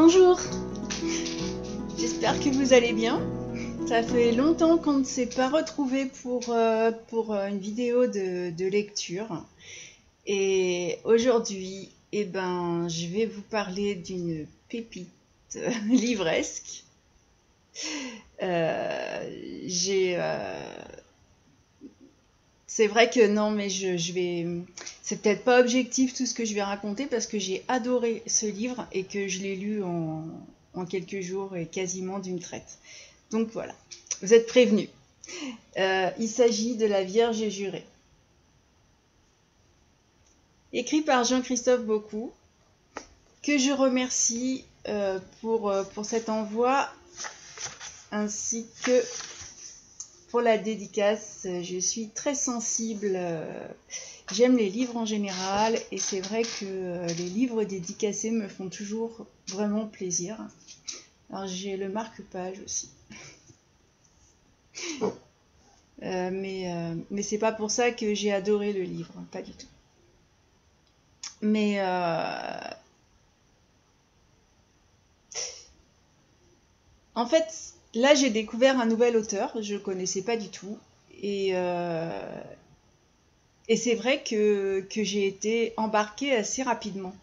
Bonjour, j'espère que vous allez bien. Ça fait longtemps qu'on ne s'est pas retrouvé pour une vidéo de lecture. Et aujourd'hui, je vais vous parler d'une pépite livresque. C'est vrai que non, mais c'est peut-être pas objectif tout ce que je vais raconter parce que j'ai adoré ce livre et que je l'ai lu en quelques jours et quasiment d'une traite. Donc voilà, vous êtes prévenus. Il s'agit de La Vierge jurée. Écrit par Jean-Christophe Beaucou, que je remercie pour cet envoi ainsi que pour la dédicace. Je suis très sensible, j'aime les livres en général et c'est vrai que les livres dédicacés me font toujours vraiment plaisir. Alors j'ai le marque-page aussi. Mais c'est pas pour ça que j'ai adoré le livre, pas du tout. Mais en fait, là j'ai découvert un nouvel auteur, je ne connaissais pas du tout. Et c'est vrai que j'ai été embarquée assez rapidement.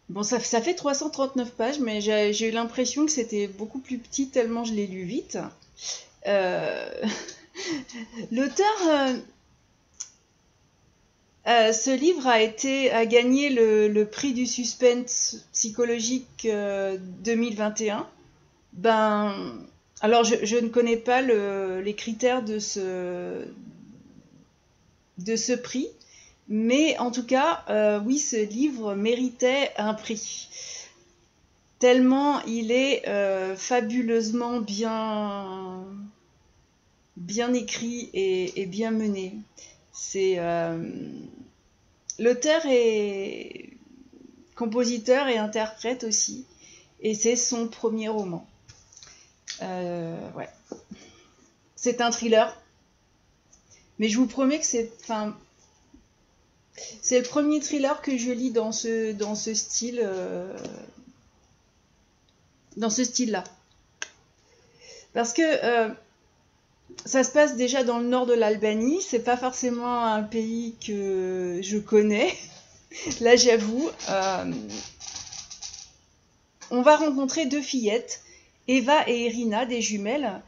Bon, ça fait 339 pages, mais j'ai eu l'impression que c'était beaucoup plus petit tellement je l'ai lu vite. L'auteur... ce livre a gagné le prix du suspense psychologique 2021. Alors je ne connais pas les critères de ce prix, mais en tout cas, oui, ce livre méritait un prix. Tellement il est fabuleusement bien écrit et bien mené. L'auteur est compositeur et interprète aussi, et c'est son premier roman. Ouais. C'est un thriller, mais je vous promets que c'est le premier thriller que je lis dans ce style, dans ce style-là, parce que ça se passe déjà dans le nord de l'Albanie. C'est pas forcément un pays que je connais. Là, j'avoue. On va rencontrer deux fillettes, Eva et Irina, des jumelles,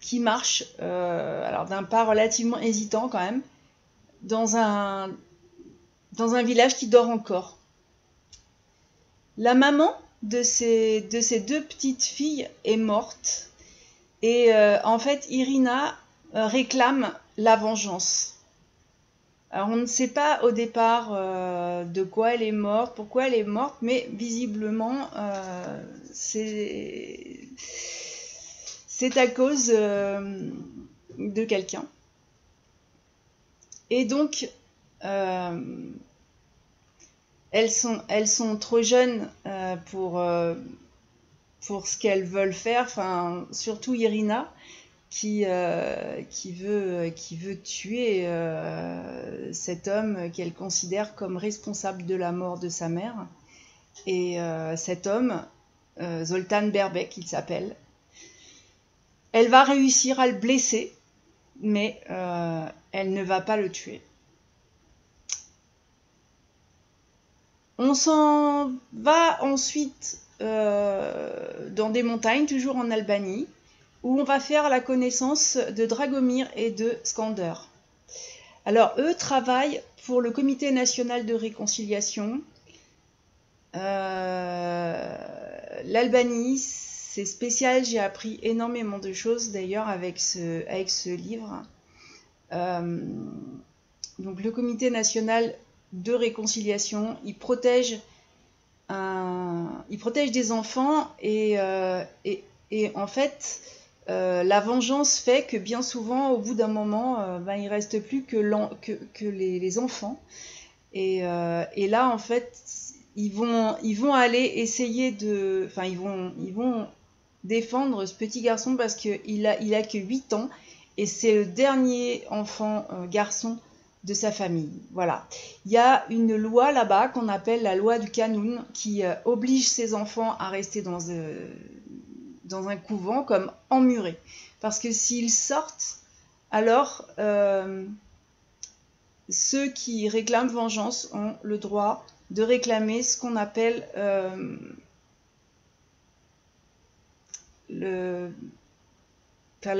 qui marchent, alors d'un pas relativement hésitant quand même, dans un village qui dort encore. La maman de ces deux petites filles est morte. Et en fait, Irina réclame la vengeance. Alors, on ne sait pas au départ de quoi elle est morte, pourquoi elle est morte, mais visiblement, c'est à cause de quelqu'un. Et donc, elles sont trop jeunes pour ce qu'elles veulent faire, enfin, surtout Irina, qui veut tuer cet homme qu'elle considère comme responsable de la mort de sa mère. Et cet homme, Zoltan Berbek, il s'appelle, elle va réussir à le blesser, mais elle ne va pas le tuer. On s'en va ensuite dans des montagnes, toujours en Albanie, où on va faire la connaissance de Dragomir et de Skander. Alors, eux travaillent pour le Comité national de réconciliation. L'Albanie, c'est spécial, j'ai appris énormément de choses d'ailleurs avec ce livre. Donc, le Comité national de réconciliation, il protège des enfants et en fait, la vengeance fait que bien souvent, au bout d'un moment, il ne reste plus que les enfants. Et là, en fait, ils vont aller essayer de... Enfin, ils vont défendre ce petit garçon parce qu'il a que 8 ans. Et c'est le dernier enfant garçon de sa famille. Voilà. Il y a une loi là-bas qu'on appelle la loi du Canoun qui oblige ses enfants à rester dans un couvent comme emmurés. Parce que s'ils sortent, alors ceux qui réclament vengeance ont le droit de réclamer ce qu'on appelle la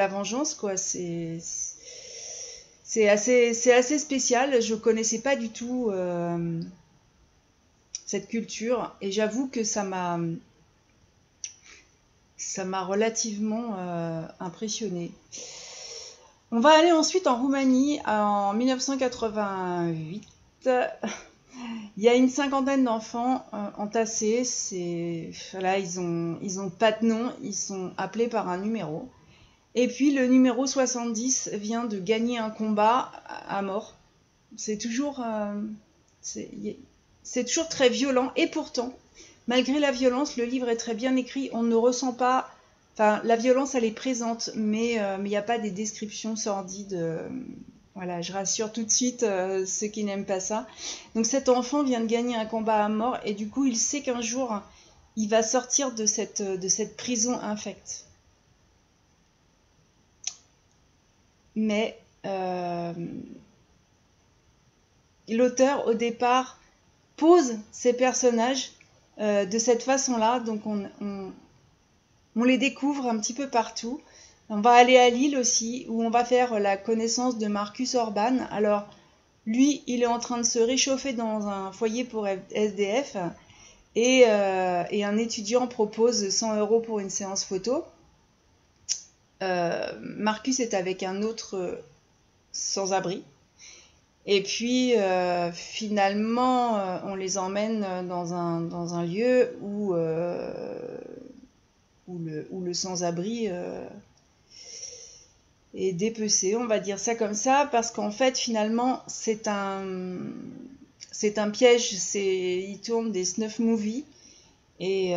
vengeance, quoi. C'est assez spécial. Je ne connaissais pas du tout cette culture et j'avoue que ça m'a relativement impressionnée. On va aller ensuite en Roumanie en 1988. Il y a une cinquantaine d'enfants entassés. Là, ils ont pas de nom, ils sont appelés par un numéro. Et puis le numéro 70 vient de gagner un combat à mort. C'est toujours très violent. Et pourtant, malgré la violence, le livre est très bien écrit. On ne ressent pas... Enfin, la violence, elle est présente, mais il n'y a pas des descriptions sordides. Voilà, je rassure tout de suite ceux qui n'aiment pas ça. Donc cet enfant vient de gagner un combat à mort et du coup, il sait qu'un jour, il va sortir de cette prison infecte. Mais l'auteur, au départ, pose ces personnages de cette façon-là. Donc on les découvre un petit peu partout. On va aller à Lille aussi, où on va faire la connaissance de Marcus Orban. Alors, lui, il est en train de se réchauffer dans un foyer pour SDF, et un étudiant propose 100 € pour une séance photo. Marcus est avec un autre sans-abri. Et puis, finalement, on les emmène dans un lieu où le sans-abri est dépecé, on va dire ça comme ça, parce qu'en fait, finalement, c'est un piège. Il tourne des snuff movies, et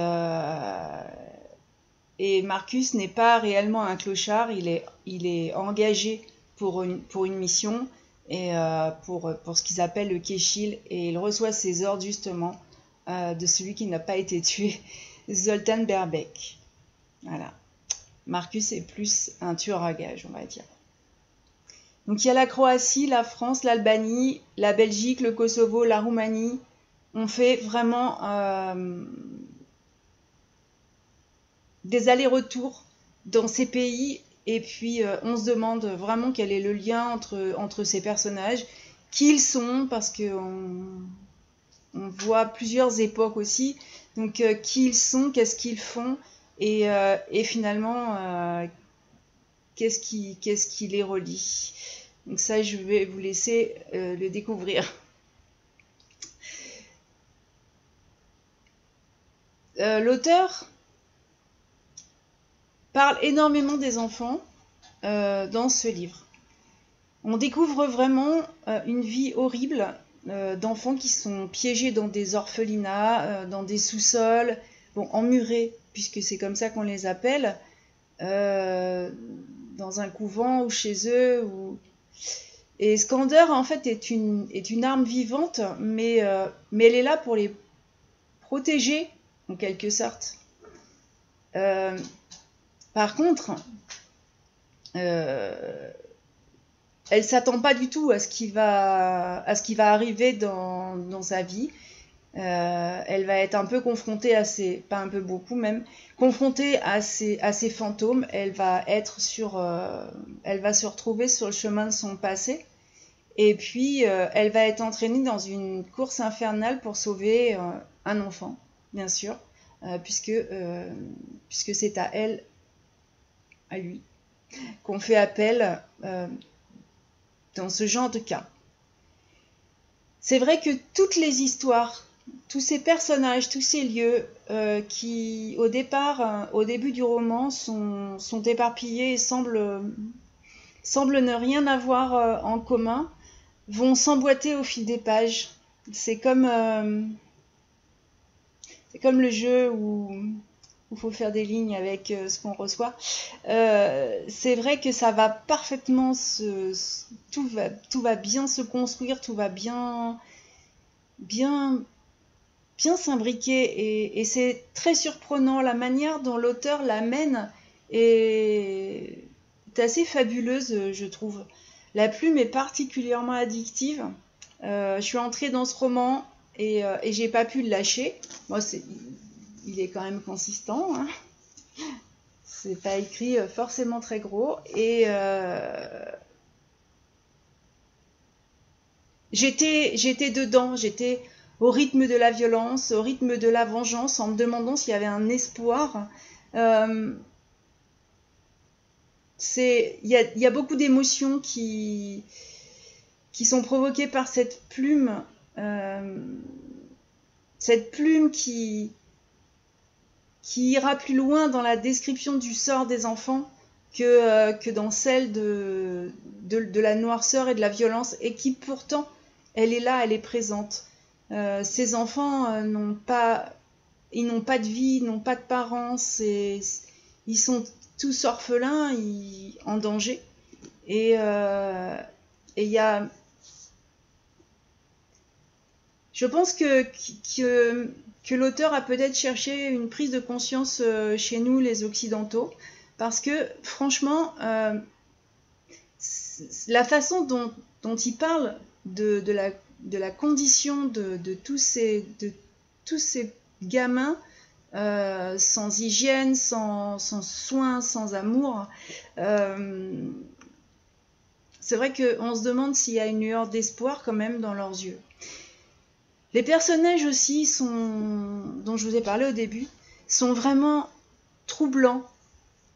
Marcus n'est pas réellement un clochard. Il est engagé pour une mission, et pour ce qu'ils appellent le Kéchil, et il reçoit ses ordres justement de celui qui n'a pas été tué, Zoltan Berbek. Voilà. Marcus est plus un tueur à gages, on va dire. Donc il y a la Croatie, la France, l'Albanie, la Belgique, le Kosovo, la Roumanie. On fait vraiment des allers-retours dans ces pays, et puis on se demande vraiment quel est le lien entre ces personnages, qui ils sont, parce qu'on voit plusieurs époques aussi. Donc qui ils sont, qu'est-ce qu'ils font, et finalement qu'est-ce qui les relie. Donc ça, je vais vous laisser le découvrir. L'auteur parle énormément des enfants dans ce livre. On découvre vraiment une vie horrible d'enfants qui sont piégés dans des orphelinats, dans des sous-sols, emmurés, puisque c'est comme ça qu'on les appelle, dans un couvent ou chez eux. Et Skander, en fait, est une arme vivante, mais elle est là pour les protéger, en quelque sorte. Par contre, elle s'attend pas du tout à ce qui va arriver dans sa vie. Elle va être un peu confrontée pas un peu, beaucoup même, confrontée à ces fantômes. Elle va se retrouver sur le chemin de son passé, et puis elle va être entraînée dans une course infernale pour sauver un enfant, bien sûr, puisque c'est à elle, à lui, qu'on fait appel dans ce genre de cas. C'est vrai que toutes les histoires, tous ces personnages, tous ces lieux qui, au début du roman, sont éparpillés et semblent ne rien avoir en commun, vont s'emboîter au fil des pages. C'est comme le jeu où où il faut faire des lignes avec ce qu'on reçoit. C'est vrai que ça va parfaitement tout va bien se construire, tout va bien s'imbriquer, et c'est très surprenant la manière dont l'auteur l'amène est assez fabuleuse, je trouve. La plume est particulièrement addictive. Je suis entrée dans ce roman et j'ai pas pu le lâcher. Moi, il est quand même consistant, hein. C'est pas écrit forcément très gros, et j'étais dedans, j'étais au rythme de la violence, au rythme de la vengeance, en me demandant s'il y avait un espoir. Il y a beaucoup d'émotions qui sont provoquées par cette plume qui ira plus loin dans la description du sort des enfants que dans celle de la noirceur et de la violence, et qui pourtant, elle est là, elle est présente. Ces enfants n'ont pas de vie, n'ont pas de parents, ils sont tous orphelins, en danger. Et il y a... Je pense que l'auteur a peut-être cherché une prise de conscience chez nous, les Occidentaux, parce que, franchement, la façon dont il parle de la condition de tous ces gamins, sans hygiène, sans soins, sans amour, c'est vrai qu'on se demande s'il y a une lueur d'espoir quand même dans leurs yeux. Les personnages aussi, dont je vous ai parlé au début, sont vraiment troublants.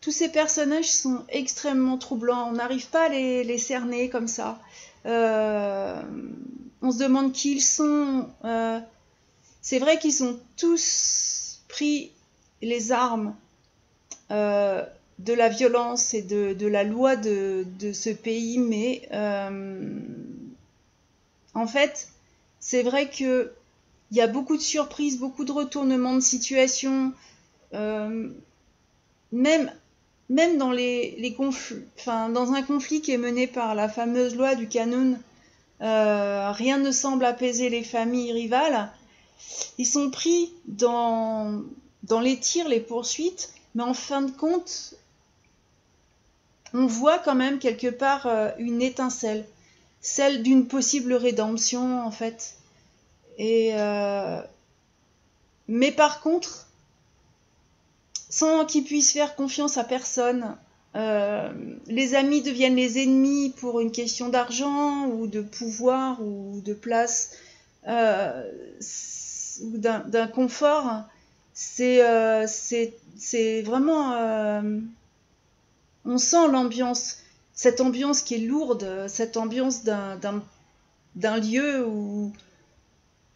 Tous ces personnages sont extrêmement troublants. On n'arrive pas à les cerner comme ça. On se demande qui ils sont. C'est vrai qu'ils ont tous pris les armes de la violence et de la loi de ce pays, mais en fait, c'est vrai qu'il y a beaucoup de surprises, beaucoup de retournements de situation, même dans les conflits, dans un conflit qui est mené par la fameuse loi du canon, rien ne semble apaiser les familles rivales. Ils sont pris dans les tirs, les poursuites, mais en fin de compte, on voit quand même quelque part une étincelle, celle d'une possible rédemption en fait. Mais par contre, sans qu'ils puissent faire confiance à personne, les amis deviennent les ennemis pour une question d'argent ou de pouvoir ou de place ou d'un confort. C'est vraiment... on sent l'ambiance, cette ambiance qui est lourde, cette ambiance d'un lieu où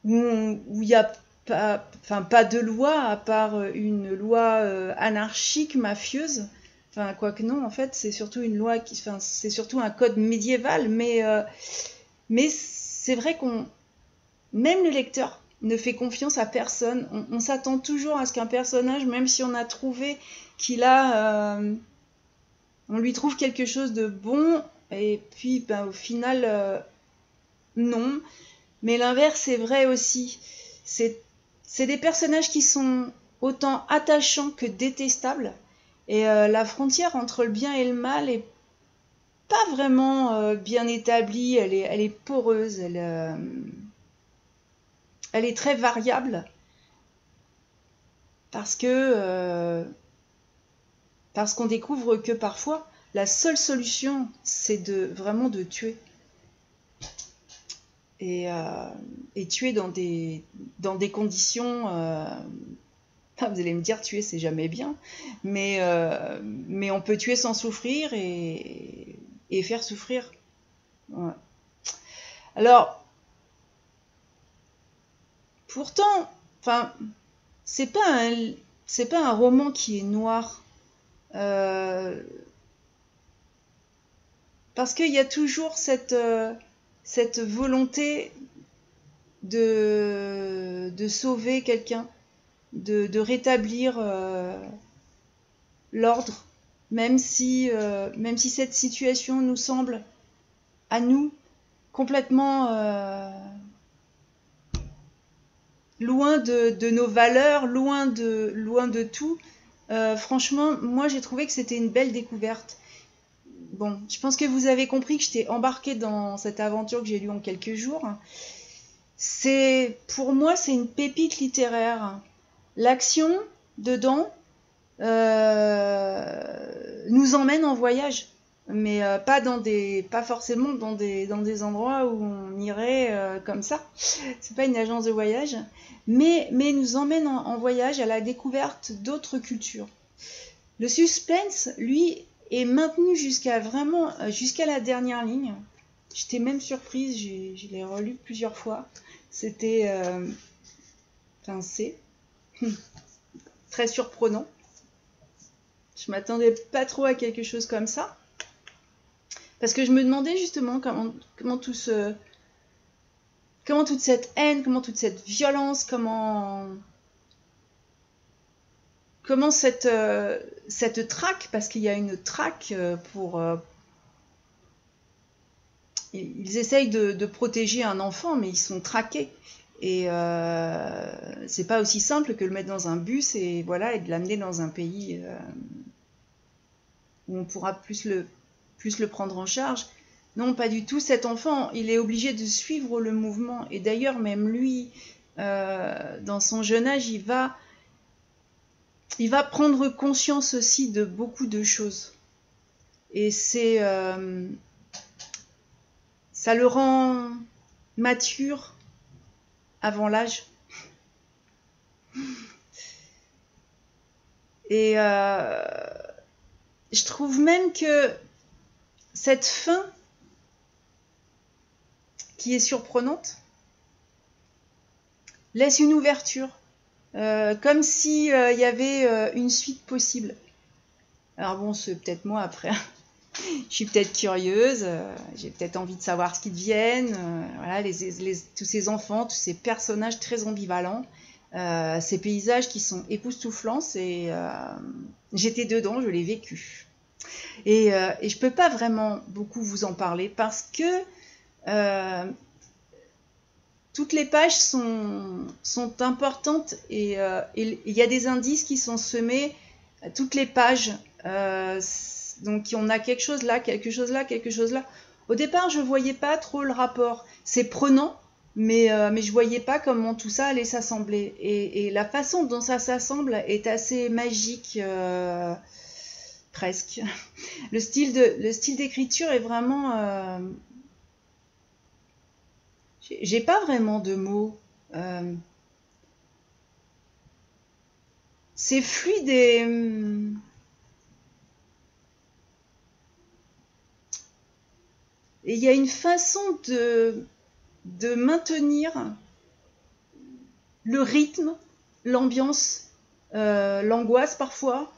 il n'y a pas de loi, à part une loi anarchique, mafieuse. Quoique non, en fait, c'est surtout une loi c'est surtout un code médiéval, mais c'est vrai même le lecteur ne fait confiance à personne. On s'attend toujours à ce qu'un personnage, même si on a trouvé on lui trouve quelque chose de bon, et puis au final, non. Mais l'inverse est vrai aussi. C'est des personnages qui sont autant attachants que détestables. Et la frontière entre le bien et le mal est pas vraiment bien établie. Elle est poreuse. Elle est très variable. Parce qu'on découvre que parfois, la seule solution, c'est vraiment de tuer. Et tuer dans des conditions... vous allez me dire, tuer, c'est jamais bien. Mais on peut tuer sans souffrir et faire souffrir. Ouais. Alors, pourtant, c'est pas un roman qui est noir. Parce qu'il y a toujours cette volonté de sauver quelqu'un, de rétablir l'ordre, même si cette situation nous semble, à nous, complètement loin de nos valeurs, loin de tout. Franchement, moi j'ai trouvé que c'était une belle découverte. Bon, je pense que vous avez compris que j'étais embarquée dans cette aventure que j'ai lue en quelques jours. Pour moi, c'est une pépite littéraire. L'action dedans nous emmène en voyage, mais pas forcément dans des endroits où on irait comme ça. C'est pas une agence de voyage, mais nous emmène en voyage à la découverte d'autres cultures. Le suspense, lui, est maintenu jusqu'à la dernière ligne. J'étais même surprise, je l'ai relu plusieurs fois. C'était c'est très surprenant. Je m'attendais pas trop à quelque chose comme ça. Parce que je me demandais justement comment toute cette haine, comment toute cette violence, comment cette traque, parce qu'il y a une traque ils essayent de protéger un enfant, mais ils sont traqués. Et c'est pas aussi simple que le mettre dans un bus et de l'amener dans un pays où on pourra plus le prendre en charge. Non, pas du tout. Cet enfant, il est obligé de suivre le mouvement. Et d'ailleurs, même lui, dans son jeune âge, il va prendre conscience aussi de beaucoup de choses. Et ça le rend mature avant l'âge. Et je trouve même que cette fin, qui est surprenante, laisse une ouverture, comme s'il y avait une suite possible. Alors bon, c'est peut-être moi après. Je suis peut-être curieuse, j'ai peut-être envie de savoir ce qu'ils deviennent. Tous ces enfants, tous ces personnages très ambivalents, ces paysages qui sont époustouflants, j'étais dedans, je l'ai vécu. Et je peux pas vraiment beaucoup vous en parler parce que toutes les pages sont importantes et il y a des indices qui sont semés à toutes les pages. Donc on a quelque chose là, quelque chose là, quelque chose là. Au départ, je voyais pas trop le rapport. C'est prenant, mais je voyais pas comment tout ça allait s'assembler. Et la façon dont ça s'assemble est assez magique, presque. Le style d'écriture est vraiment... j'ai pas vraiment de mots. C'est fluide et... Et il y a une façon de maintenir le rythme, l'ambiance, l'angoisse parfois.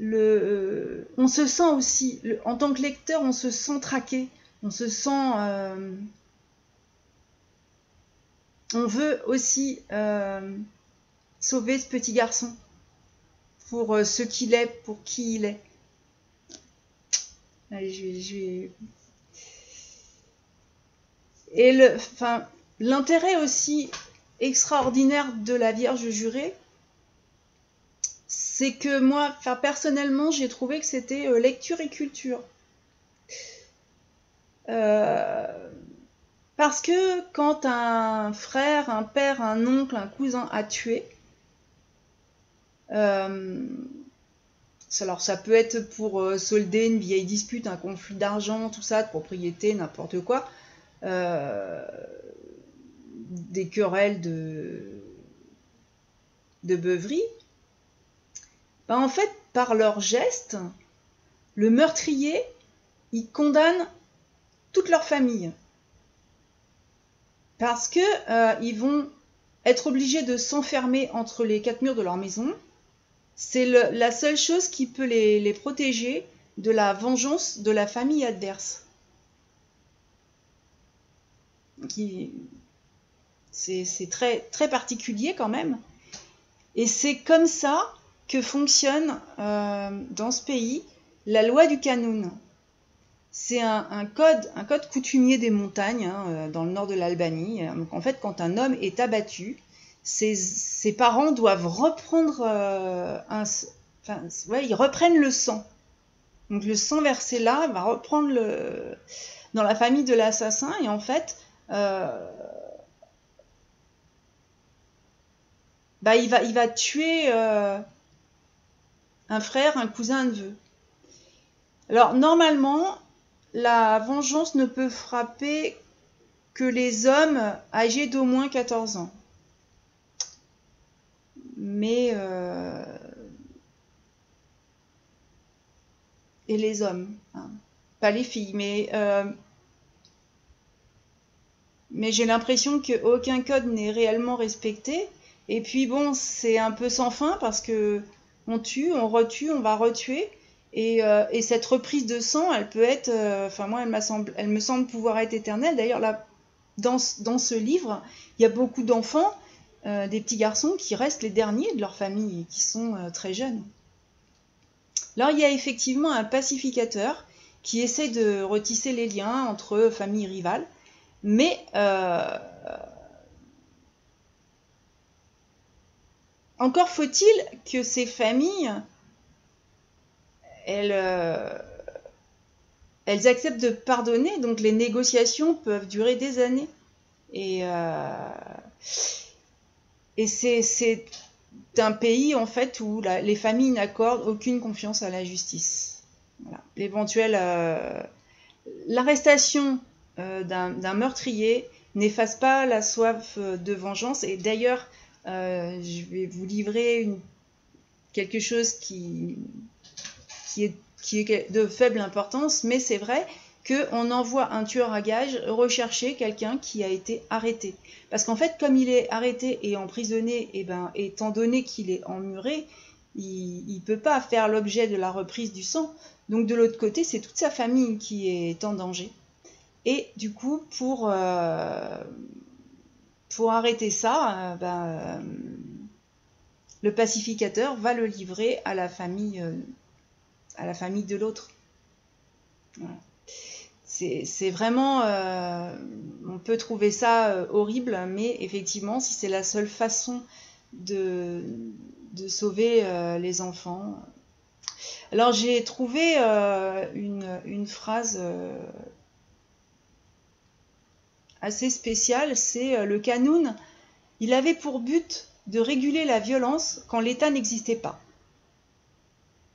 On se sent aussi, en tant que lecteur, on se sent traqué, on se sent... on veut aussi sauver ce petit garçon pour ce qu'il est, pour qui il est. Allez, je vais... Et l'intérêt aussi extraordinaire de la Vierge jurée, c'est que moi, personnellement, j'ai trouvé que c'était lecture et culture. Parce que quand un frère, un père, un oncle, un cousin a tué, alors ça peut être pour solder une vieille dispute, un conflit d'argent, tout ça, de propriété, n'importe quoi, des querelles de beuverie, en fait, par leurs gestes, le meurtrier, il condamne toute leur famille. Parce que ils vont être obligés de s'enfermer entre les quatre murs de leur maison. C'est la seule chose qui peut les protéger de la vengeance de la famille adverse. C'est très, très particulier quand même. Et c'est comme ça que fonctionne dans ce pays la loi du Qanun. C'est un code coutumier des montagnes, hein, dans le nord de l'Albanie. Donc en fait, quand un homme est abattu, ses parents doivent reprendre ils reprennent le sang. Donc le sang versé là va reprendre dans la famille de l'assassin, et en fait, il va tuer un frère, un cousin, un neveu. Alors normalement, la vengeance ne peut frapper que les hommes âgés d'au moins 14 ans. Mais et les hommes, hein, pas les filles, mais j'ai l'impression qu'aucun code n'est réellement respecté. Et puis bon, c'est un peu sans fin parce que on tue, on retue, on va retuer. Et cette reprise de sang, elle peut être, moi, elle me semble pouvoir être éternelle. D'ailleurs, là, dans ce livre, il y a beaucoup d'enfants, des petits garçons qui restent les derniers de leur famille et qui sont très jeunes. Alors, il y a effectivement un pacificateur qui essaie de retisser les liens entre familles rivales, mais encore faut-il que ces familles elles acceptent de pardonner, donc les négociations peuvent durer des années. Et c'est un pays en fait où les familles n'accordent aucune confiance à la justice. Voilà. L'arrestation d'un meurtrier n'efface pas la soif de vengeance. Et d'ailleurs, je vais vous livrer quelque chose qui est de faible importance, mais c'est vrai qu'on envoie un tueur à gages rechercher quelqu'un qui a été arrêté. Parce qu'en fait, comme il est arrêté et emprisonné, étant donné qu'il est emmuré, il ne peut pas faire l'objet de la reprise du sang. Donc de l'autre côté, c'est toute sa famille qui est en danger. Et du coup, pour arrêter ça, le pacificateur va le livrer à la famille de l'autre. Voilà. C'est vraiment... on peut trouver ça horrible, mais effectivement, si c'est la seule façon de sauver les enfants... Alors, j'ai trouvé une phrase assez spéciale, c'est le Qanun, il avait pour but de réguler la violence quand l'État n'existait pas.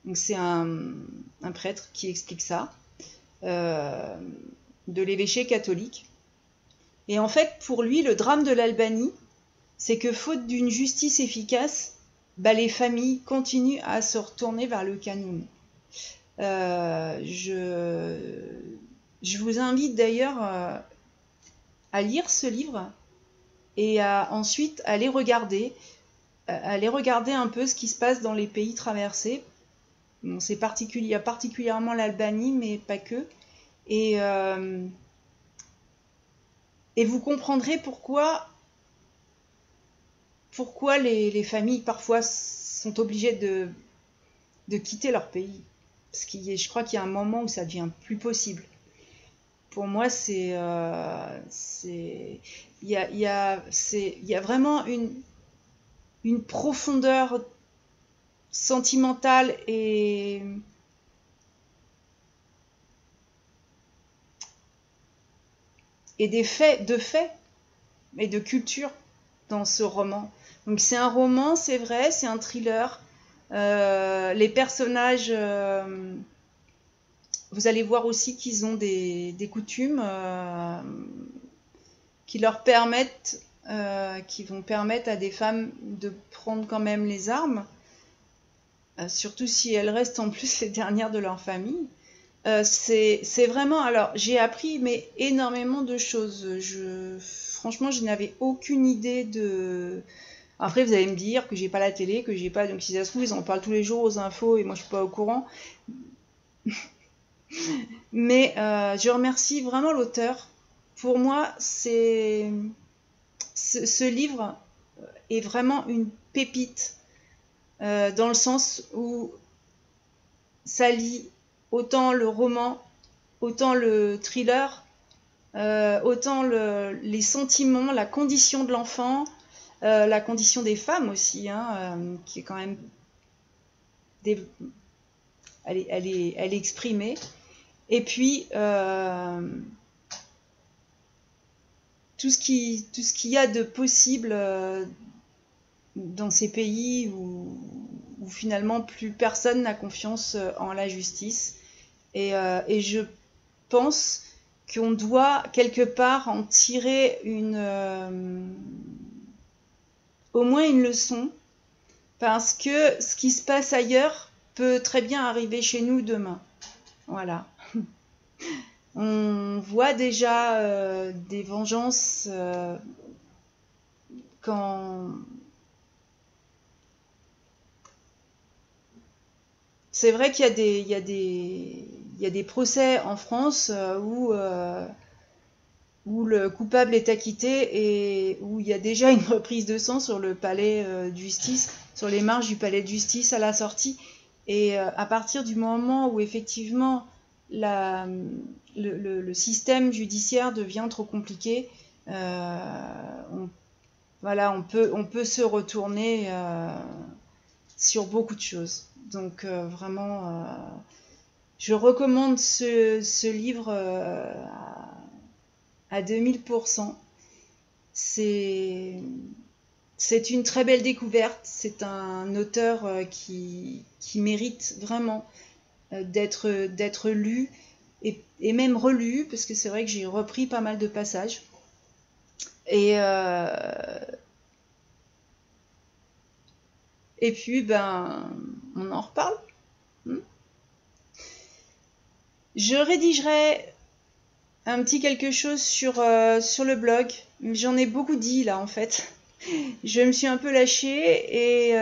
Donc c'est un prêtre qui explique ça, de l'évêché catholique. Et en fait, pour lui, le drame de l'Albanie, c'est que faute d'une justice efficace, les familles continuent à se retourner vers le Qanun. Je vous invite d'ailleurs à lire ce livre et à ensuite aller regarder un peu ce qui se passe dans les pays traversés. Bon, il y a particulièrement l'Albanie, mais pas que. Et vous comprendrez pourquoi les familles parfois sont obligées de quitter leur pays. Parce je crois qu'il y a un moment où ça devient plus possible. Pour moi, il y a vraiment une profondeur sentimentale et de faits et de culture dans ce roman. Donc c'est un roman, c'est vrai, c'est un thriller. Les personnages, vous allez voir aussi qu'ils ont des coutumes qui vont permettre à des femmes de prendre quand même les armes, surtout si elles restent en plus les dernières de leur famille. C'est vraiment... Alors, j'ai appris énormément de choses. Franchement, je n'avais aucune idée de... Après, vous allez me dire que j'ai pas la télé, que j'ai pas... Donc, si ça se trouve, ils en parlent tous les jours aux infos et moi, je suis pas au courant. Mais je remercie vraiment l'auteur. Pour moi, ce livre est vraiment une pépite dans le sens où ça lie autant le roman, autant le thriller, autant les sentiments, la condition de l'enfant, la condition des femmes aussi, hein, qui est quand même elle est exprimée. Et puis tout ce qu'il y a de possible dans ces pays où finalement plus personne n'a confiance en la justice. Et je pense qu'on doit quelque part en tirer au moins une leçon, parce que ce qui se passe ailleurs peut très bien arriver chez nous demain. Voilà. On voit déjà des vengeances quand... C'est vrai qu'il y a des procès en France où le coupable est acquitté et où il y a déjà une reprise de sang sur le palais de justice, sur les marches du palais de justice à la sortie. Et à partir du moment où effectivement le système judiciaire devient trop compliqué, on peut se retourner sur beaucoup de choses. Donc vraiment, je recommande ce livre à 2000%. C'est une très belle découverte. C'est un auteur qui mérite vraiment d'être lu et même relu, parce que c'est vrai que j'ai repris pas mal de passages. Et puis, on en reparle. Je rédigerai un petit quelque chose sur le blog. J'en ai beaucoup dit là en fait. Je me suis un peu lâchée et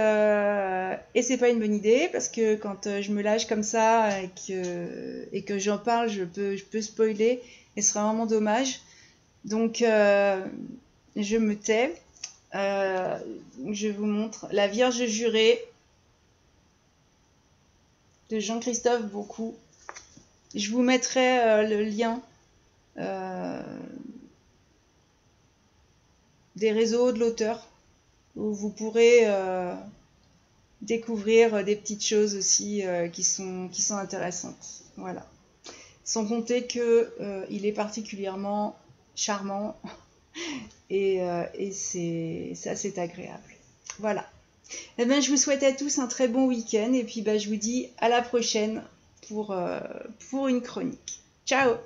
c'est pas une bonne idée, parce que quand je me lâche comme ça et que j'en parle, je peux spoiler et ce serait vraiment dommage. Donc je me tais. Je vous montre La Vierge jurée de Jean-Christophe Beaucou. Je vous mettrai le lien des réseaux de l'auteur, où vous pourrez découvrir des petites choses aussi qui sont intéressantes. Voilà. Sans compter qu'il est particulièrement charmant et ça c'est agréable. Voilà. Eh bien, je vous souhaite à tous un très bon week-end et puis je vous dis à la prochaine pour une chronique. Ciao!